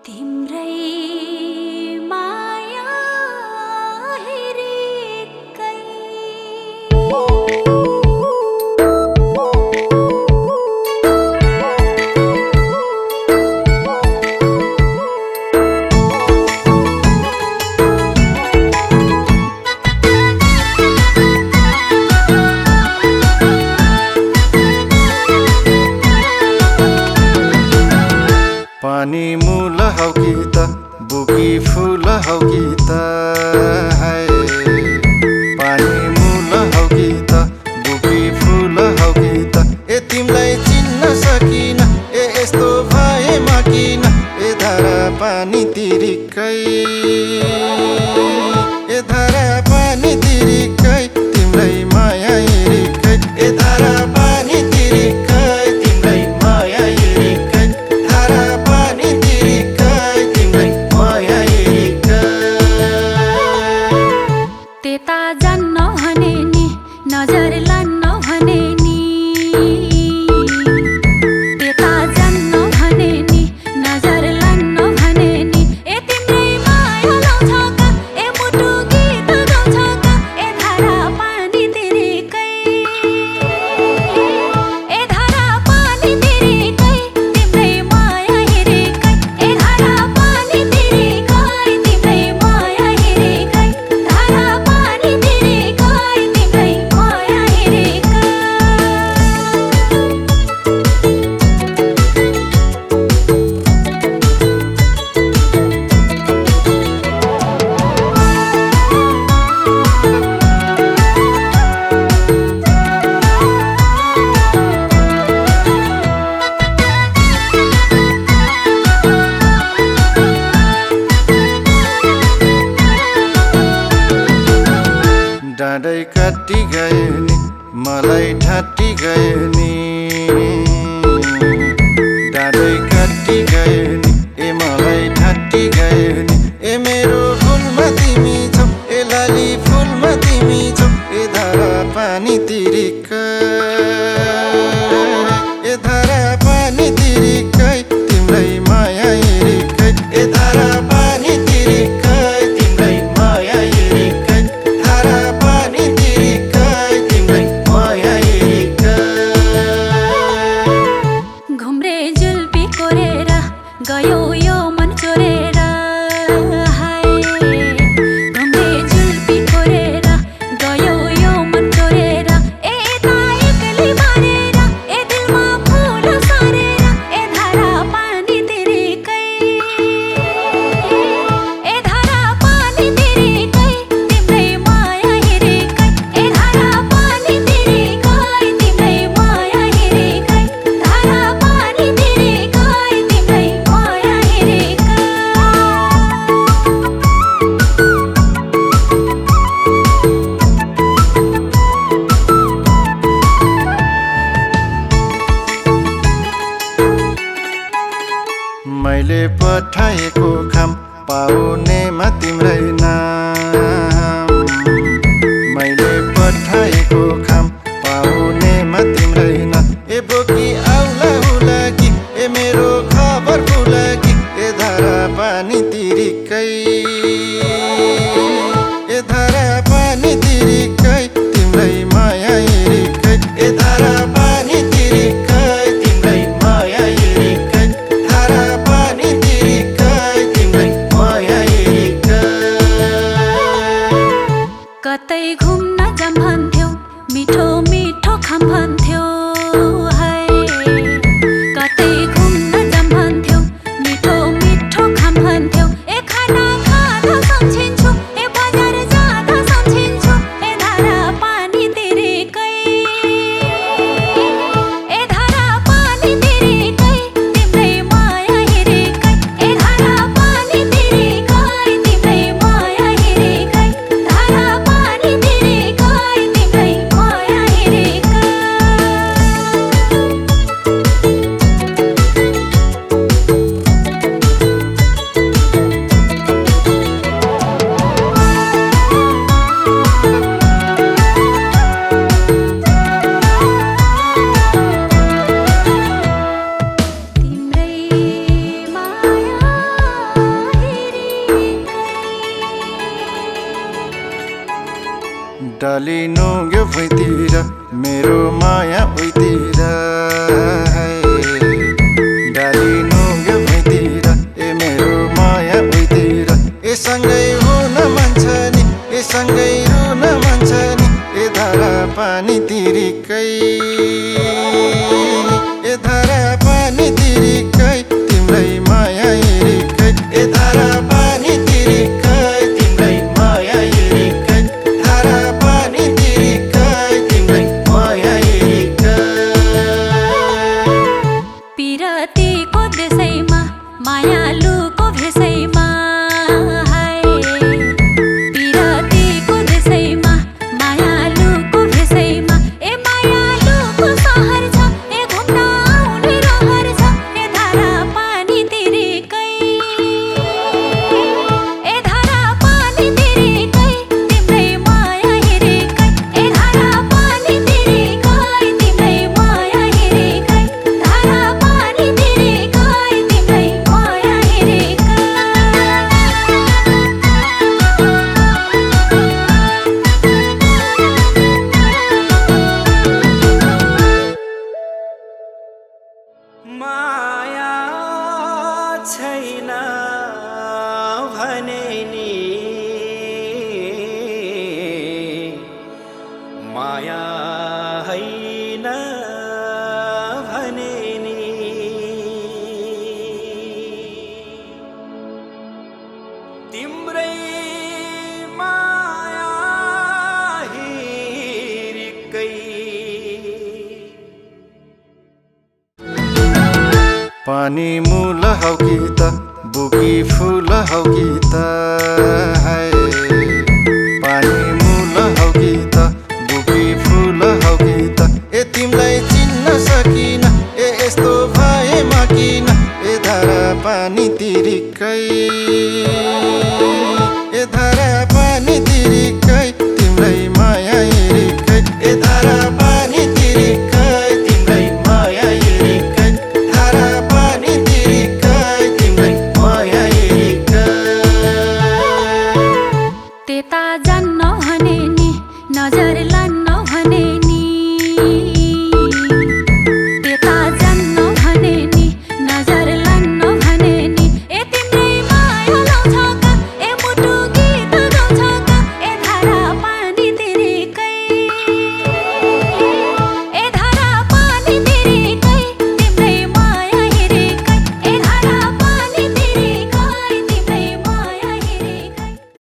तिम्रै माया हेरेकै पानी मूल हौ कि त बुकी फूल हौ कि त हाय पानी मूल हौ कि त बुकी फूल हौ कि त ए तिमीलाई चिन्न सकिन ए यस्तो भएमा किन ए धारा पानी तिरिकै ए धारा पानी तिरिकै तिम्रै माया हेरेकै ए धारा पानी तिरिकै तिम्रै माया हेरेकै धारा पानी तिरिकै तिम्रै माया हेरेकै त्यता जान्न भने नि नजर लान्न भने नि त्यता जान्न भने नि नजर लान्न भने नि ए तिम्रै माया लाउँछ का ए मुटु गीत गाउँछ का ए धारा पानी तिरिकै ए धारा पानी तिरिकै तिम्रै माया हेरेकै ए धारा पानी तिरिकै तिम्रै माया हेरेकै धारा पानी तिरिकै तिम्रै माया हेरेकै डाँडै काटी गयो नि मलाई ठाटी गयो नि डाँडै काटी गयो नि ए मलाई ठाटी गयो नि ए मेरो फुलमा तिमी छौ ए लाली फुलमा तिमी छौ ए धारा पानी तिरिकै ए धारा पानी तिरिकै तिम्रै माया हेरेकै ए धारा पानी तिरिकै तिम्रै माया हेरेकै धारा पानी तिरिकै तिम्रै माया हेरेकै घुम्रे जुल्पी कोरेर गयो यो मन चोरेर हाय घुम्रे जुल्पी कोरेर गयो यो मन चोरेर ए यता एक्लै मारेर ए दिलमा फुल सारेर ए धारा पानी तिरिकै ए धारा पानी तिरिकै तिम्रै माया हेरेकै ए धारा पानी तिरिकै तिम्रै माया हेरेकै धारा पानी तिरिकै तिम्रै माया हेरेकै मैले पठाएको खाम पाउनेमा तिम्रै नाम मैले पठाएको खाम पाउनेमा तिम्रै नाम ए बोकी आउला हुला कि ए मेरो खबर फुला कि ए धारा पानी तिरिकै ए धारा पानी तिरिकै तिम्रै माया हेरेकै ए धारा पानी तिरिकै तिम्रै माया हेरेकै धारा पानी तिरिकै तिम्रै माया हेरेकै कतै घुम्न जाम भन्थ्यौ मिठो मिठो खाम भन्थ्यौ हाय कतै घुम्न डाली नुग्यो भुइँतिर मेरो माया उइतिर डाली नुग्यो भुइँतिर ए मेरो माया उइतिर ए सँगै हुन मन छ नि ए सँगै रुन मन छ नि ए धारा पानी तिरिकै ए धारा पानी तिरिकै तिम्रै माया हिरिकै ए धारा पानी तिरिकै तिम्रै माया हिरिकै धारा पानी तिरिकै तिम्रै माया हिरिकै पिरतीको देशैमा मायालुको भेषैमा हाय पिरतीको देशैमा मायालुको भेषैमा ए मायालुको सहर छ ए घुम्न आउने रहर छ ए धारा पानी तिरिकै ए धारा पानी तिरिकै तिम्रै माया हिरिकै ए धारा पानी तिरिकै तिम्रै माया हिरिकै धारा पानी तिरिकै तिम्रै माया हिरिकै माया छैन भने नि माया हैन भने नि तिम्रै माया हिरिकै पानी मूल हौ कि त बुकी फुल हौ कि त पानी मूल हौ कि त बुकी फुल हौ कि त ए तिमीलाई चिन्न सकिन ए यस्तो भएमा किन ए धारा पानी तिरिकै